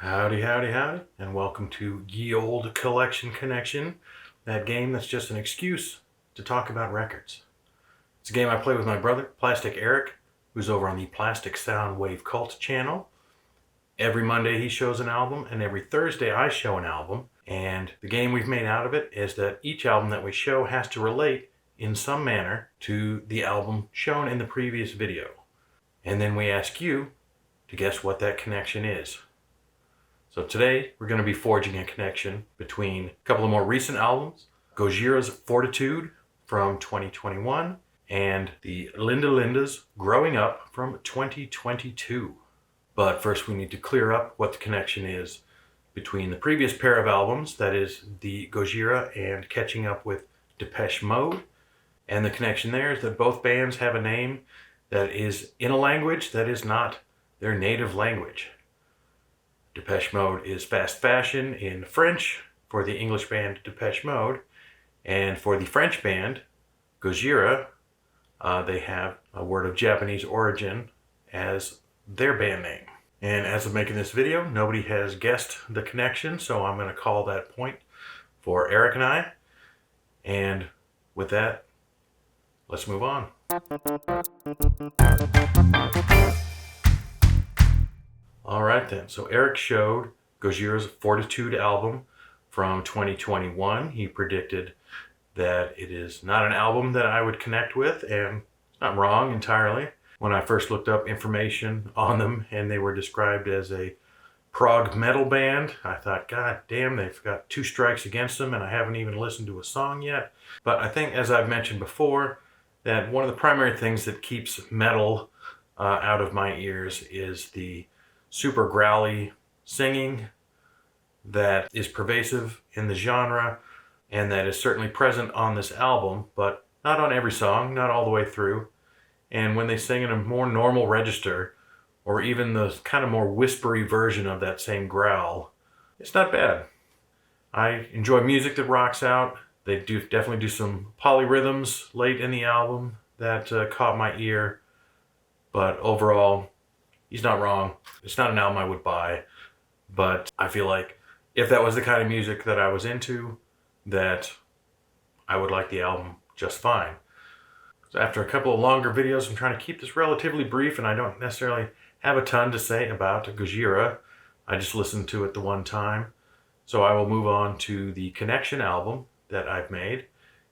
Howdy, howdy, howdy, and welcome to Ye Olde Collection Connection, that game that's just an excuse to talk about records. It's a game I play with my brother, Plastic Eric, who's over on the Plastic Sound Wave Cult channel. Every Monday he shows an album, and every Thursday I show an album, and the game we've made out of it is that each album that we show has to relate in some manner to the album shown in the previous video. And then we ask you to guess what that connection is. So today, we're going to be forging a connection between a couple of more recent albums, Gojira's Fortitude from 2021 and the Linda Linda's Growing Up from 2022. But first we need to clear up what the connection is between the previous pair of albums, that is the Gojira and Catching Up with Depeche Mode. And the connection there is that both bands have a name that is in a language that is not their native language. Depeche Mode is fast fashion in French for the English band Depeche Mode, and for the French band Gojira, they have a word of Japanese origin as their band name. And as of making this video, nobody has guessed the connection, so I'm going to call that point for Eric and I. And with that, let's move on. Alright then, so Eric showed Gojira's Fortitude album from 2021. He predicted that it is not an album that I would connect with, and not wrong entirely. When I first looked up information on them and they were described as a prog metal band, I thought, God damn, they've got 2 strikes against them and I haven't even listened to a song yet. But I think, as I've mentioned before, that one of the primary things that keeps metal out of my ears is the super growly singing that is pervasive in the genre and that is certainly present on this album, but not on every song, not all the way through. And when they sing in a more normal register, or even the kind of more whispery version of that same growl, it's not bad. I enjoy music that rocks out. They definitely do some polyrhythms late in the album that caught my ear, but overall, he's not wrong. It's not an album I would buy, but I feel like if that was the kind of music that I was into, that I would like the album just fine. So after a couple of longer videos, I'm trying to keep this relatively brief, and I don't necessarily have a ton to say about Gojira. I just listened to it the one time. So I will move on to the Connection album that I've made,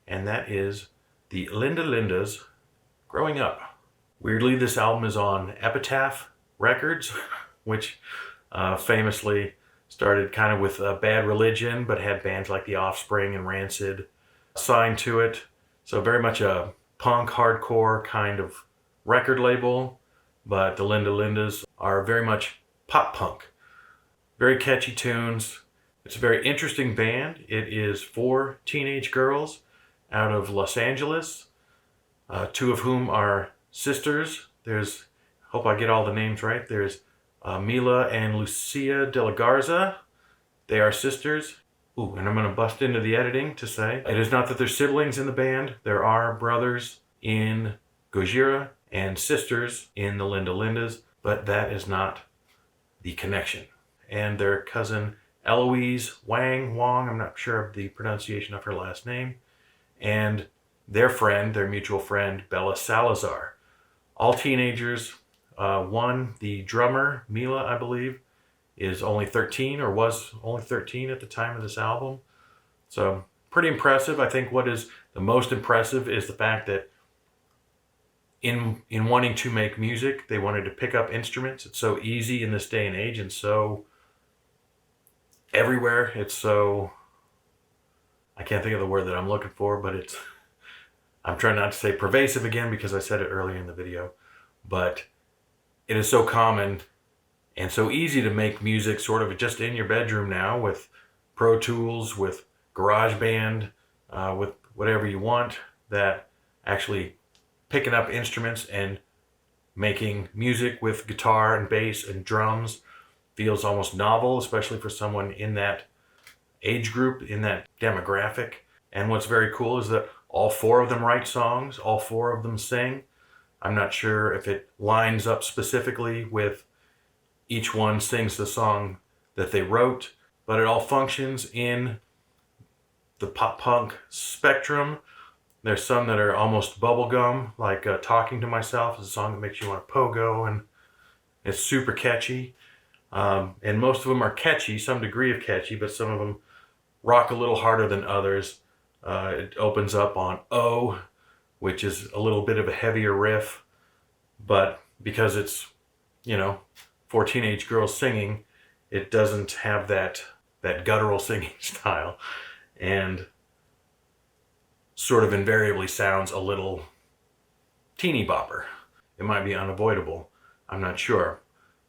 and that is the Linda Linda's Growing Up. Weirdly, this album is on Epitaph Records, which famously started kind of with Bad Religion, but had bands like The Offspring and Rancid signed to it. So very much a punk, hardcore kind of record label, but the Linda Lindas are very much pop punk. Very catchy tunes. It's a very interesting band. It is 4 teenage girls out of Los Angeles, 2 of whom are sisters. There's, hope I get all the names right, there's Mila and Lucia de la Garza. They are sisters. Ooh, and I'm going to bust into the editing to say, it is not that there's siblings in the band. There are brothers in Gojira and sisters in the Linda Lindas, but that is not the connection. And their cousin Eloise Wong, I'm not sure of the pronunciation of her last name, and their friend, their mutual friend, Bella Salazar. All teenagers. One, the drummer, Mila, I believe, is only 13 or was only 13 at the time of this album. So pretty impressive. I think what is the most impressive is the fact that in wanting to make music, they wanted to pick up instruments. It's so easy in this day and age and so everywhere. It's so, I can't think of the word that I'm looking for, but I'm trying not to say pervasive again because I said it earlier in the video, but it is so common and so easy to make music sort of just in your bedroom now with Pro Tools, with GarageBand, with whatever you want, that actually picking up instruments and making music with guitar and bass and drums feels almost novel, especially for someone in that age group, in that demographic. And what's very cool is that all 4 of them write songs, all 4 of them sing. I'm not sure if it lines up specifically with each one sings the song that they wrote, but it all functions in the pop punk spectrum. There's some that are almost bubblegum, like Talking to Myself is a song that makes you want to pogo, and it's super catchy. And most of them are catchy, some degree of catchy, but some of them rock a little harder than others. It opens up on Oh, which is a little bit of a heavier riff, but because it's, you know, for teenage girls singing, it doesn't have that guttural singing style, and sort of invariably sounds a little teeny bopper. It might be unavoidable, I'm not sure,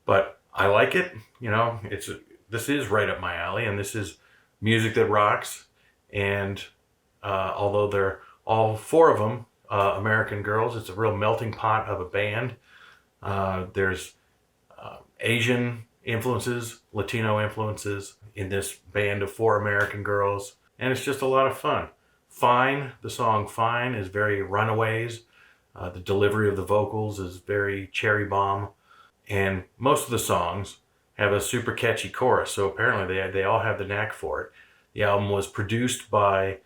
but I like it. You know, this is right up my alley, and this is music that rocks. And although they're all four of them American girls, it's a real melting pot of a band. There's Asian influences, Latino influences in this band of four American girls, and it's just a lot of fun. Fine, the song Fine is very Runaways. The delivery of the vocals is very Cherry Bomb, and most of the songs have a super catchy chorus, so apparently they all have the knack for it. The album was produced by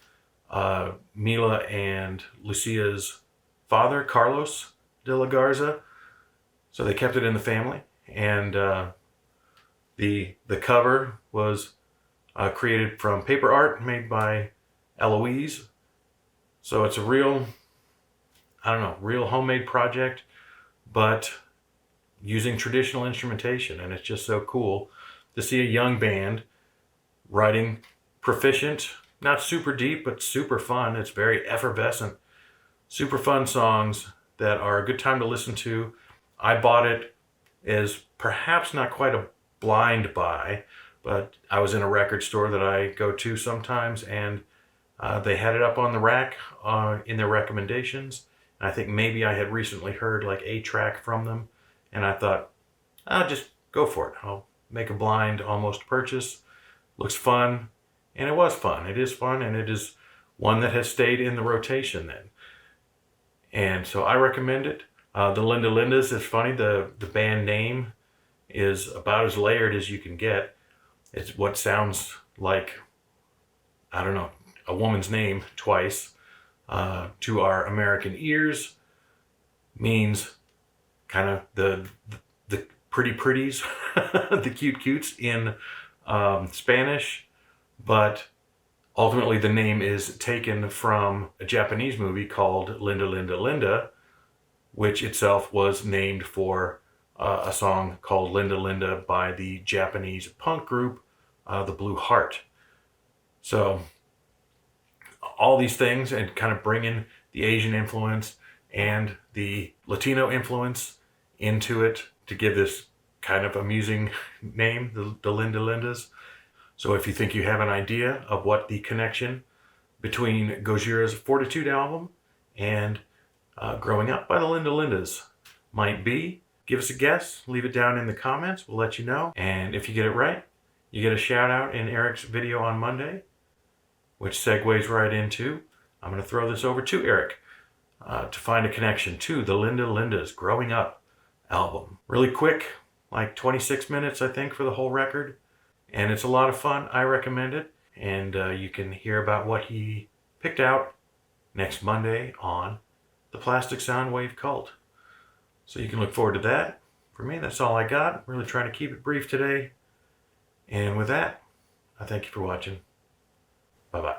Mila and Lucia's father, Carlos de la Garza, so they kept it in the family. And the cover was created from paper art made by Eloise. So it's a real, I don't know, real homemade project, but using traditional instrumentation. And it's just so cool to see a young band writing proficient, not super deep, but super fun. It's very effervescent, super fun songs that are a good time to listen to. I bought it as perhaps not quite a blind buy, but I was in a record store that I go to sometimes, and they had it up on the rack in their recommendations. And I think maybe I had recently heard like a track from them, and I thought, I'll just go for it. I'll make a blind almost purchase. Looks fun, and it was fun. It is fun, and it is one that has stayed in the rotation then. And so I recommend it. The Linda Lindas is funny. The band name is about as layered as you can get. It's what sounds like, I don't know, a woman's name twice. To our American ears means kind of the pretty pretties, the cute cutes in Spanish, but ultimately the name is taken from a Japanese movie called Linda Linda Linda, which itself was named for a song called Linda Linda by the Japanese punk group, the Blue Heart. So all these things, and kind of bringing the Asian influence and the Latino influence into it to give this kind of amusing name, the Linda Lindas. So if you think you have an idea of what the connection between Gojira's Fortitude album and Growing Up by the Linda Lindas might be, give us a guess, leave it down in the comments, we'll let you know. And if you get it right, you get a shout out in Eric's video on Monday, which segues right into, I'm going to throw this over to Eric to find a connection to the Linda Lindas Growing Up album. Really quick, like 26 minutes I think for the whole record, and it's a lot of fun. I recommend it, and you can hear about what he picked out next Monday on the Plastic Soundwave Cult. So you can look forward to that. For me, that's all I got. Really trying to keep it brief today. And with that, I thank you for watching. Bye-bye.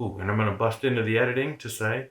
Ooh, and I'm going to bust into the editing to say